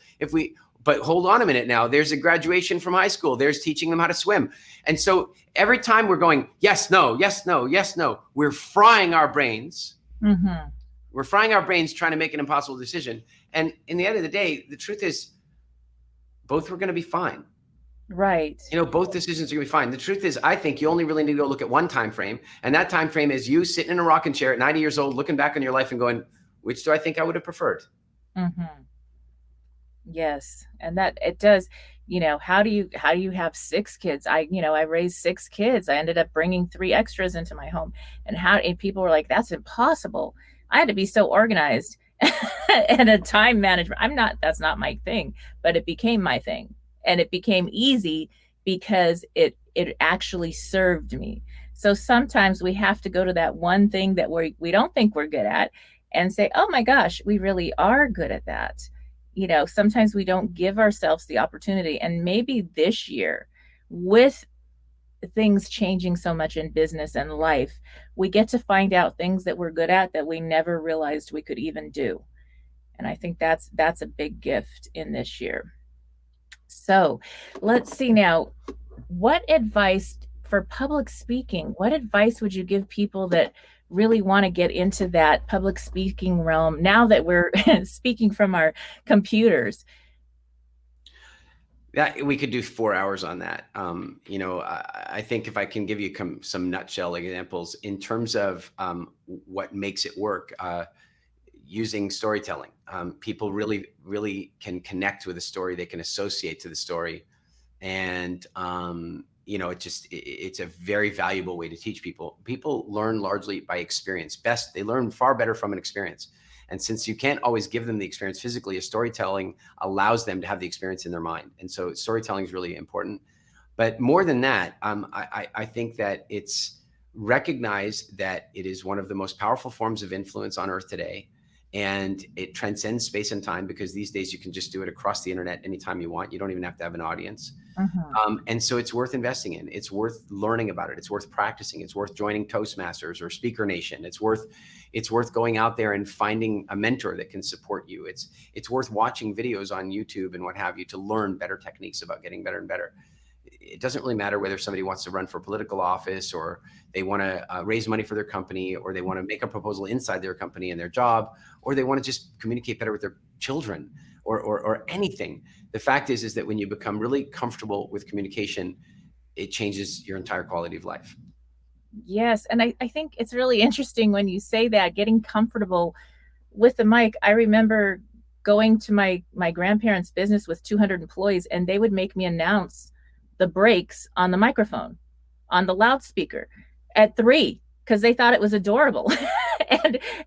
But hold on a minute now, there's a graduation from high school. There's teaching them how to swim. And so every time we're going, yes, no, yes, no, yes, no, we're frying our brains. We're frying our brains trying to make an impossible decision. And in the end of the day, the truth is both were going to be fine. Right. Both decisions are going to be fine. The truth is, I think you only really need to go look at one time frame. And that time frame is you sitting in a rocking chair at 90 years old, looking back on your life and going, which do I think I would have preferred? Yes. And that it does, how do you have 6 kids? I raised 6 kids. I ended up bringing 3 extras into my home, and people were like, that's impossible. I had to be so organized and a time management. That's not my thing, but it became my thing. And it became easy because it actually served me. So sometimes we have to go to that one thing that we don't think we're good at and say, oh my gosh, we really are good at that. Sometimes we don't give ourselves the opportunity. And maybe this year, with things changing so much in business and life, we get to find out things that we're good at that we never realized we could even do. And I think that's a big gift in this year. So let's see now, what advice for public speaking, what advice would you give people that really want to get into that public speaking realm now that we're speaking from our computers? Yeah, we could do 4 hours on that. I think if I can give you some nutshell examples in terms of what makes it work, using storytelling. People really, really can connect with a story. They can associate to the story. And, it's a very valuable way to teach people. People learn largely by experience. They learn far better from an experience. And since you can't always give them the experience physically, a storytelling allows them to have the experience in their mind. And so storytelling is really important. But more than that, I think that it's recognized that it is one of the most powerful forms of influence on earth today. And it transcends space and time, because these days you can just do it across the internet anytime you want. You don't even have to have an audience. And so it's worth investing in. It's worth learning about it. It's worth practicing. It's worth joining Toastmasters or Speaker Nation. It's worth going out there and finding a mentor that can support you. It's worth watching videos on YouTube and what have you to learn better techniques about getting better and better. It doesn't really matter whether somebody wants to run for political office, or they want to raise money for their company, or they want to make a proposal inside their company and their job, or they want to just communicate better with their children, or anything. The fact is that when you become really comfortable with communication, it changes your entire quality of life. Yes. And I think it's really interesting when you say that, getting comfortable with the mic. I remember going to my grandparents' business with 200 employees, and they would make me announce the breaks on the microphone, on the loudspeaker at 3, because they thought it was adorable.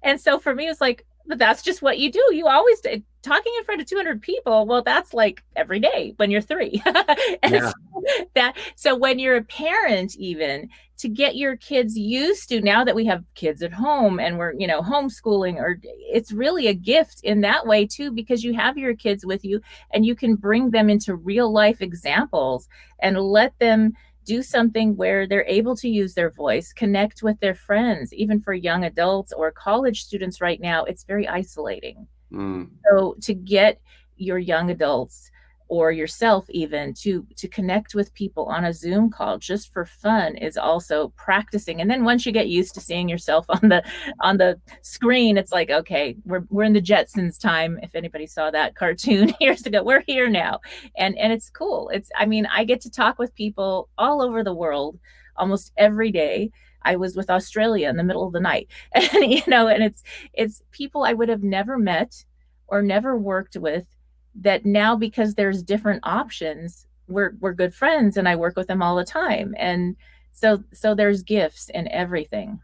and so for me, it's like, but that's just what you do. You always talking in front of 200 people. Well, that's like every day when you're 3. So when you're a parent, even to get your kids used to, now that we have kids at home and we're, homeschooling, or it's really a gift in that way too, because you have your kids with you and you can bring them into real life examples and let them do something where they're able to use their voice, connect with their friends. Even for young adults or college students right now, it's very isolating. So to get your young adults or yourself even to connect with people on a Zoom call just for fun is also practicing. And then once you get used to seeing yourself on the screen, it's like, okay, we're in the Jetsons time. If anybody saw that cartoon years ago, we're here now. And it's cool. I get to talk with people all over the world almost every day. I was with Australia in the middle of the night. And, and it's people I would have never met or never worked with that now, because there's different options, we're good friends and I work with them all the time. And so there's gifts in everything.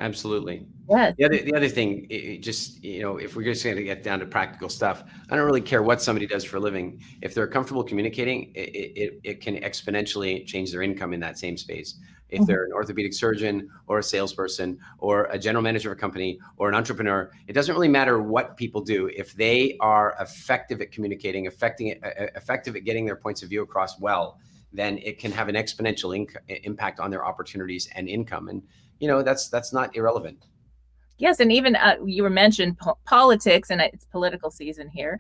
Absolutely. Yeah. The other thing, just, if we're just going to get down to practical stuff, I don't really care what somebody does for a living. If they're comfortable communicating, it can exponentially change their income in that same space. If they're an orthopedic surgeon or a salesperson or a general manager of a company or an entrepreneur, it doesn't really matter what people do. If they are effective at communicating, effective at getting their points of view across well, then it can have an exponential impact on their opportunities and income. And that's not irrelevant. Yes, and even you were mentioned politics, and it's political season here,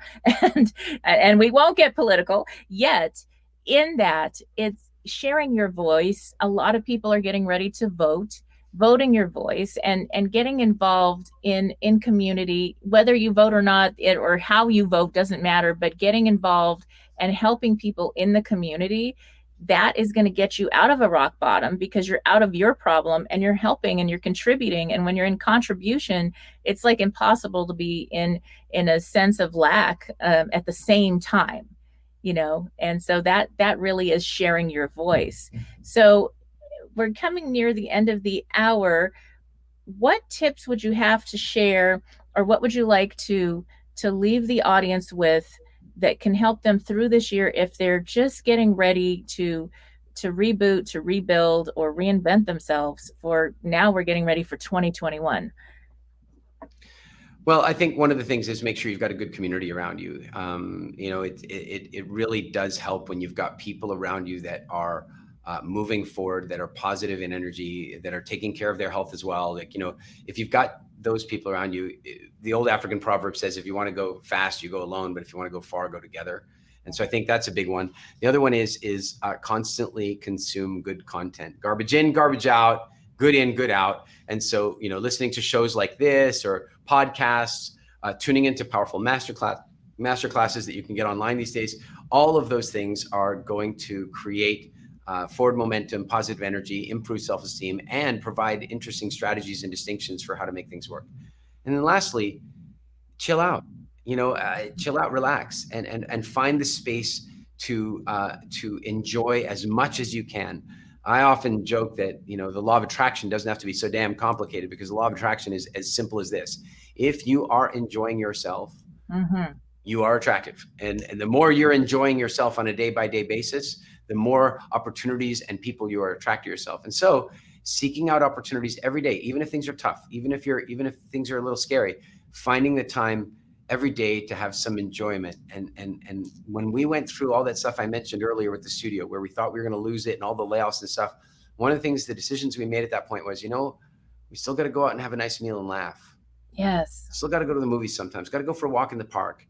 and we won't get political yet. In that, it's sharing your voice. A lot of people are getting ready to voting your voice, and getting involved in community. Whether you vote or not, or how you vote doesn't matter. But getting involved and helping people in the community, that is going to get you out of a rock bottom, because you're out of your problem and you're helping and you're contributing. And when you're in contribution, it's like impossible to be in a sense of lack at the same time, and so that really is sharing your voice. So we're coming near the end of the hour. What tips would you have to share, or what would you like to leave the audience with that can help them through this year if they're just getting ready to reboot, to rebuild, or reinvent themselves for now? We're getting ready for 2021. Well, I think one of the things is make sure you've got a good community around you. It really does help when you've got people around you that are moving forward, that are positive in energy, that are taking care of their health as well. Like, if you've got those people around you, the old African proverb says, if you want to go fast, you go alone, but if you want to go far, go together. And so I think that's a big one. The other one is constantly consume good content, garbage in, garbage out, good in, good out. And so, listening to shows like this or podcasts, tuning into powerful master classes that you can get online these days, all of those things are going to create forward momentum, positive energy, improve self-esteem, and provide interesting strategies and distinctions for how to make things work. And then lastly, chill out, chill out, relax, and find the space to enjoy as much as you can. I often joke that, the law of attraction doesn't have to be so damn complicated, because the law of attraction is as simple as this. If you are enjoying yourself, you are attractive. And the more you're enjoying yourself on a day-by-day basis, the more opportunities and people you are attracted to yourself. And so seeking out opportunities every day, even if things are tough, even if things are a little scary, finding the time every day to have some enjoyment. And when we went through all that stuff I mentioned earlier with the studio, where we thought we were going to lose it and all the layoffs and stuff, one of the things, the decisions we made at that point was, we still got to go out and have a nice meal and laugh. Yes. Still got to go to the movies sometimes, got to go for a walk in the park.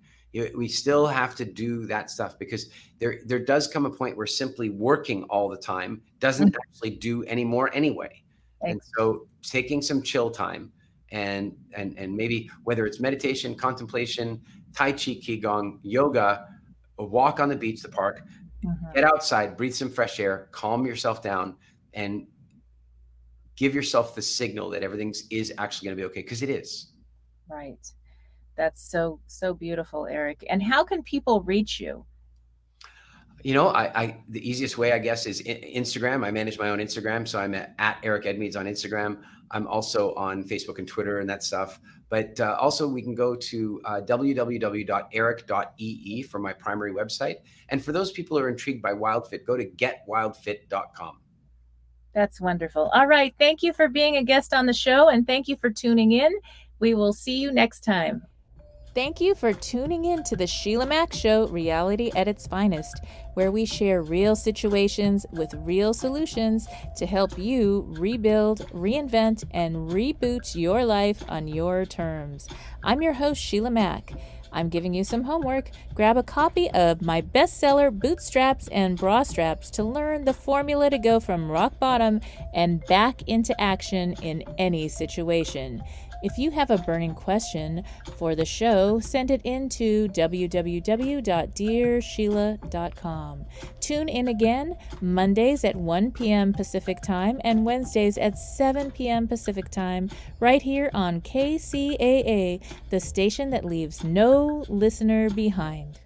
We still have to do that stuff, because there does come a point where simply working all the time doesn't actually do any more anyway. And so taking some chill time and maybe whether it's meditation, contemplation, Tai Chi, Qigong, yoga, a walk on the beach, the park, get outside, breathe some fresh air, calm yourself down, and give yourself the signal that everything is actually going to be okay, because it is. Right. That's so beautiful, Eric. And how can people reach you? The easiest way, I guess, is Instagram. I manage my own Instagram. So I'm at Eric Edmeades on Instagram. I'm also on Facebook and Twitter and that stuff. But also we can go to www.eric.ee for my primary website. And for those people who are intrigued by Wildfit, go to getwildfit.com. That's wonderful. All right. Thank you for being a guest on the show, and thank you for tuning in. We will see you next time. Thank you for tuning in to the Sheila Mac Show, reality at its finest, where we share real situations with real solutions to help you rebuild, reinvent, and reboot your life on your terms. I'm your host, Sheila Mac. I'm giving you some homework. Grab a copy of my bestseller, Bootstraps and Bra Straps, to learn the formula to go from rock bottom and back into action in any situation. If you have a burning question for the show, send it in to www.dearsheila.com. Tune in again Mondays at 1 p.m. Pacific Time and Wednesdays at 7 p.m. Pacific Time, right here on KCAA, the station that leaves no listener behind.